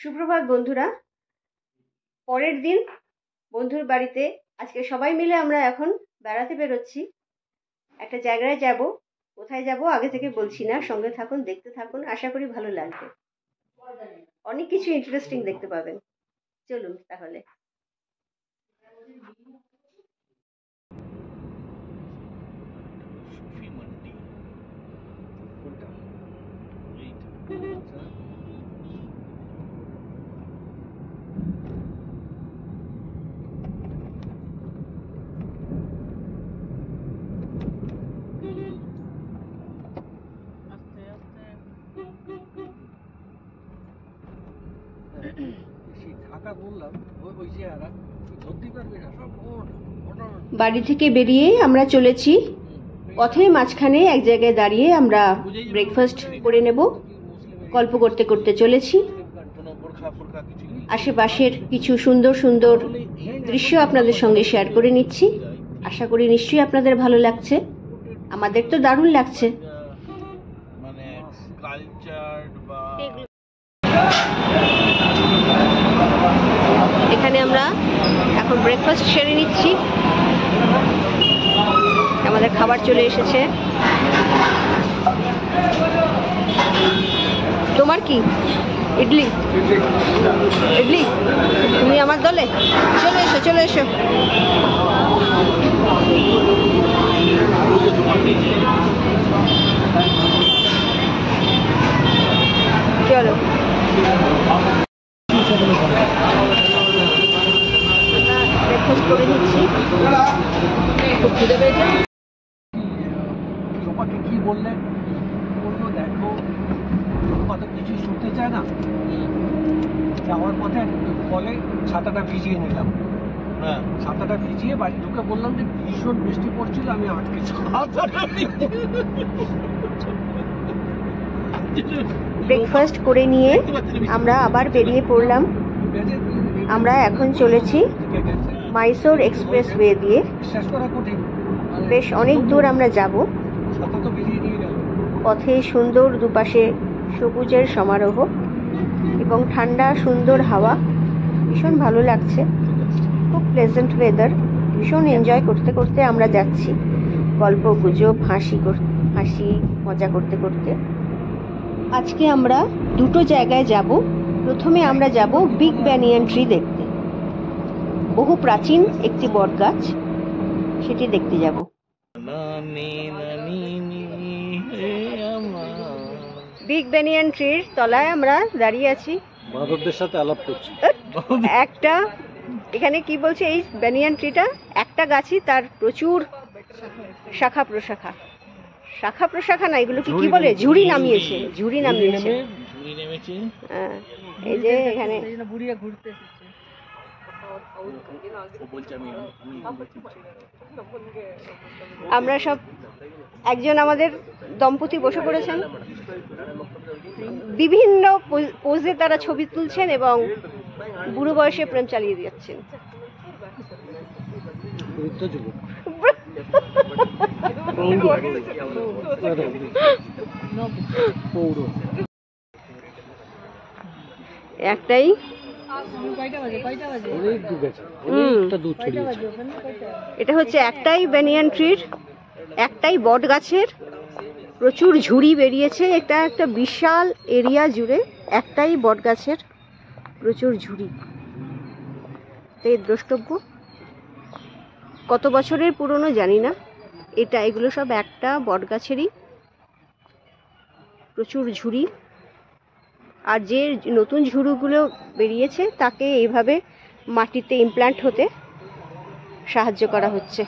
সুপ্রভাত বন্ধুরা। পরের দিন বন্ধুর বাড়িতে আজকে সবাই মিলে আমরা এখন বেড়াতে বেরোচ্ছি। একটা জায়গায় যাব, কোথায় যাব আগে থেকে বলছি না, সঙ্গে থাকুন, দেখতে থাকুন, আশা করি ভালো লাগবে। অনেক কিছু ইন্টারেস্টিং দেখতে পাবেন। চলুন তাহলে। বাড়ি থেকে বেরিয়ে আমরা চলেছি পথের মাঝখানে এক জায়গায় দাঁড়িয়ে আমরা ব্রেকফাস্ট করে নেব। গল্প করতে করতে চলেছি। আশেপাশের কিছু সুন্দর সুন্দর দৃশ্য আপনাদের সঙ্গে শেয়ার করে নিচ্ছি। আশা করি নিশ্চয়ই আপনাদের ভালো লাগছে। আমাদের তো দারুণ লাগছে। এখানে আমরা এখন ব্রেকফাস্ট সেরে নিচ্ছি। আমাদের খাবার চলে এসেছে। তোমার কি? ইডলি? ইডলি তুমি আমার দলে? চলে এসো, চলে এসো। চলো ব্রেকফাস্ট করে নিচ্ছি। খুব খিদে পেয়েছে। সোপাকে কি বললে? বললো দেখো সোপা তো কিছু শুনতে চায় না। যাওয়ার পথে বলে ছাতাটা ভিজিয়ে নিলাম। হ্যাঁ, ছাতাটা ভিজিয়ে বাড়ি ঢুকে বললাম যে ভীষণ বৃষ্টি পড়ছিল, আমি আটকে ব্রেকফাস্ট করে নিয়ে আমরা আবার বেরিয়ে পড়লাম। আমরা এখন চলেছি মাইসোর এক্সপ্রেসওয়ে দিয়ে। বেশ অনেক দূর আমরা যাব। পথে সুন্দর দুপাশে সবুজের সমারোহ এবং ঠান্ডা সুন্দর হাওয়া। ভীষণ ভালো লাগছে। খুব প্লেজেন্ট ওয়েদার। ভীষণ এনজয় করতে করতে আমরা যাচ্ছি। গল্প গুজব হাসি মজা করতে করতে। আজকে আমরা দুটো জায়গায় যাব। প্রথমে আমরা যাব বিগ ব্যানিয়ান ট্রি দেখতে। বহু প্রাচীন একটি বট গাছ, সেটি দেখতে যাব। বিগ ব্যানিয়ান ট্রির তলায় আমরা দাঁড়িয়ে আছি। মাধবদের সাথে আলাপ করছি। একটা এখানে কি বলছে, এই ব্যানিয়ান ট্রিটা একটা গাছই, তার প্রচুর শাখা প্রশাখা। শাখা প্রশাখা না, এগুলোকে কি বলে? ঝুড়ি নামিয়েছে। হ্যাঁ, এই যে এখানে আমরা সব, একজন আমাদের দম্পতি বসে পড়েছেন। বিভিন্ন পোজে তারা ছবি তুলছেন এবং বুড়ো বয়সে প্রেম চালিয়ে যাচ্ছেন। একটাই এটা হচ্ছে একটাই ব্যানিয়ান ট্রির, একটাই বট গাছের প্রচুর ঝুড়ি বেরিয়েছে। এটা একটা বিশাল এরিয়া জুড়ে একটাই বট গাছের প্রচুর ঝুড়ি। এই দ্রষ্টব্য। কত বছরের পুরনো জানি না। এগুলো সব একটা বট গাছেরই প্রচুর ঝুড়ি। আর যে নতুন ঝুড়িগুলো বেরিয়েছে তাকে এইভাবে মাটিতে ইমপ্ল্যান্ট হতে সাহায্য করা হচ্ছে।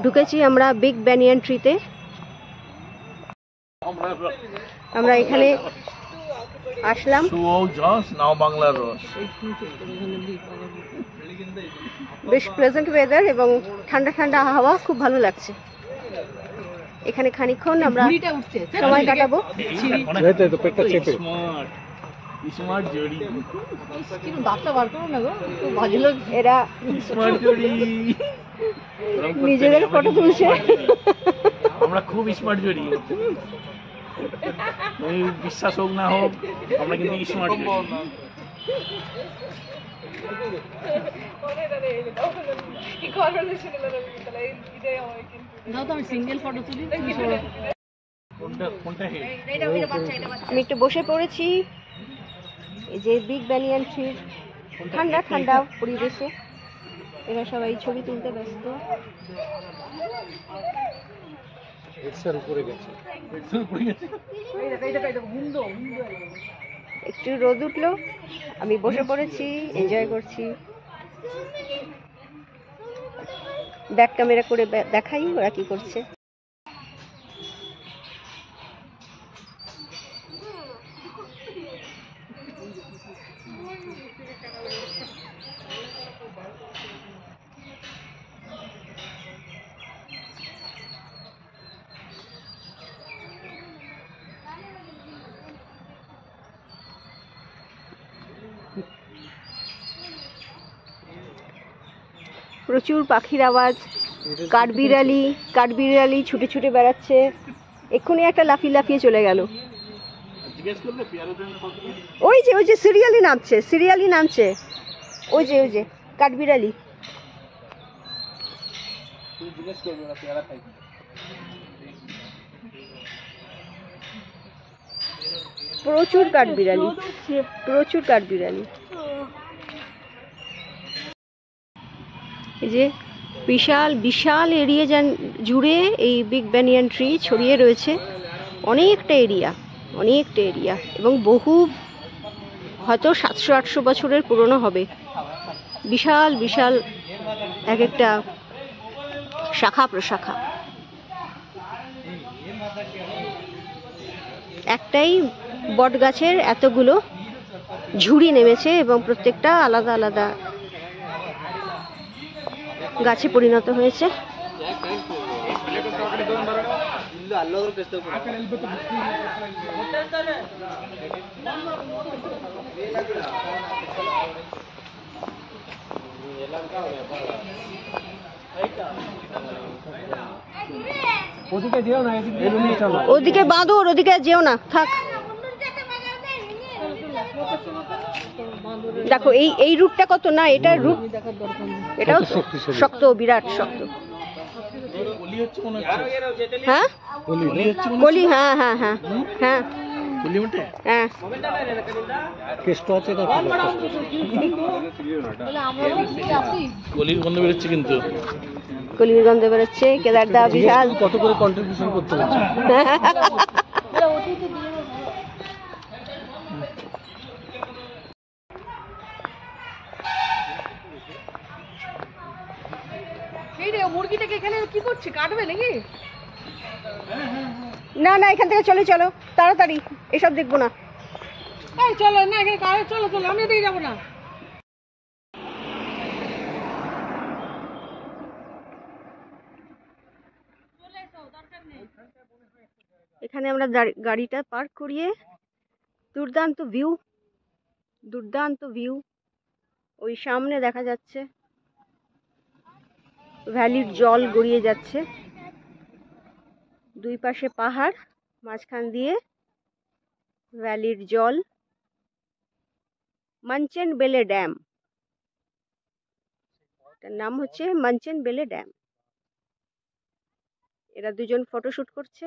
ঢুকেছি আমরা বিগ ব্যানিয়ান ট্রিতে। আমরা এখানে আসলাম। বেশ প্লেজেন্ট ওয়েদার এবং ঠান্ডা ঠান্ডা হাওয়া, খুব ভালো লাগছে। এখানে খানিকক্ষণ আমরা সময় কাটাবো। এরা নিজেদের ফটো তুলছে। আমরা খুব স্মার্ট জড়ি, বিশ্বাস হোক না হোক আমরা কিন্তু স্মার্ট। আমি একটু বসে পড়েছি এই যে বিগ ব্যানিয়ান ট্রির ঠান্ডা ঠান্ডা পরিবেশে। এরা সবাই ছবি তুলতে ব্যস্ত। একটু রোদ উঠলো, আমি বসে পড়েছি, এনজয় করছি। ব্যাক ক্যামেরা করে দেখাই ওরা কি করছে। প্রচুর পাখির আওয়াজ, কাঠবিড়ালি ছুটে ছুটে বেড়াচ্ছে। এক্ষুনি একটা লাফিয়ে চলে গেল। ওই যে সিরিয়ালি নামছে ওই যে কাঠবিড়ালি। প্রচুর কাঠবিড়ালি। এই যে বিশাল এরিয়া জুড়ে এই বিগ ব্যানিয়ান ট্রি ছড়িয়ে রয়েছে। অনেকটা এরিয়া এবং বহু হয়তো 700-800 বছরের পুরনো হবে। বিশাল এক একটা শাখা প্রশাখা। একটাই বট গাছের এতগুলো ঝুড়ি নেমেছে এবং প্রত্যেকটা আলাদা আলাদা গাছে পরিণত হয়েছে। ওদিকে বাঁধো, ওদিকে যেও না, থাক। দেখো এই রুটটা কত না, এটার রুট এটাও শক্ত, বিরাট শক্ত। হ্যাঁ কলি, হ্যাঁ গলির গন্ধ বেরোচ্ছে, কিন্তু কলির গন্ধ বেরোচ্ছে। কেদারদা বিশাল কত করে কন্ট্রিবিউশন করতে হচ্ছে। মুরগিটাকে এখানে কি করছে, কাটবে নাকি? না এখান থেকে চলো তাড়াতাড়ি, এসব দেখবো না। চলো না, এখানে চলো আমি এদিকে যাবো না। এখানে আমরা গাড়িটা পার্ক করিয়ে দুর্দান্ত ভিউ ওই সামনে দেখা যাচ্ছে। ভ্যালির জল গড়িয়ে যাচ্ছে, দুই পাশে পাহাড়, মাঝখান দিয়ে ভ্যালির জল। মানচেন বেলে ড্যাম, তার নাম হচ্ছে মানচেন বেলে ড্যাম। এরা দুজন ফটোশুট করছে।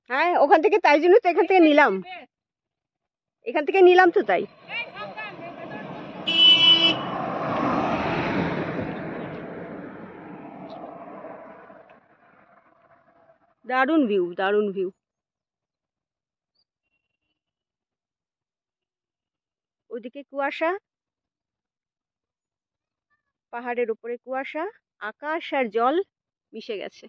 হ্যাঁ ওখান থেকে, তাই জন্য তো এখান থেকে নিলাম তো তাই। দারুণ ভিউ। ওদিকে কুয়াশা, পাহাড়ের উপরে কুয়াশা, আকাশ আর জল মিশে গেছে।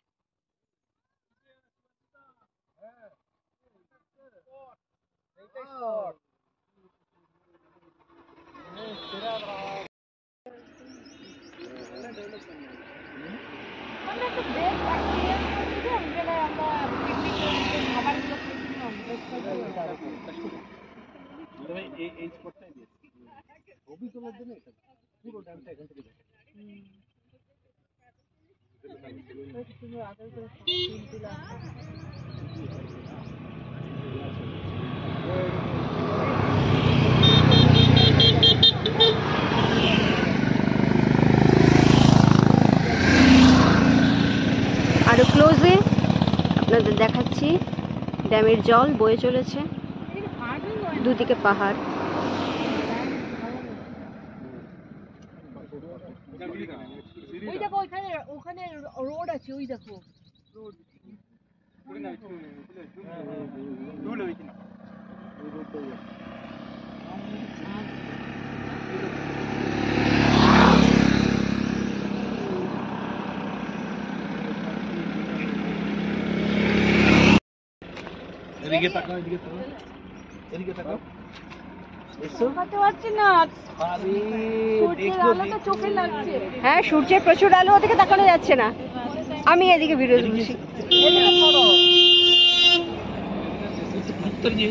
এই স্পটটাই ছবি তোলার জন্য পুরো ড্যামটা এখান থেকে আরো ক্লোজে আপনাদের দেখাচ্ছি ড্যামের জল বয়ে চলেছে, দুদিকে পাহাড়। ওই দেখো ওখানে ওখানে রোড আছে, ওই দেখো রোড। এদিকে তাকাও, এদিকে তাকাও, এদিকে তাকাও। দেখাতে পারছি না, সূর্যের আলোটা চোখে লাগছে। হ্যাঁ, সূর্যের প্রচুর আলো, ওদিকে তাকানো যাচ্ছে না। আমি এদিকে ভিডিও তুলছি। এদিকে করো। উত্তর দিয়ে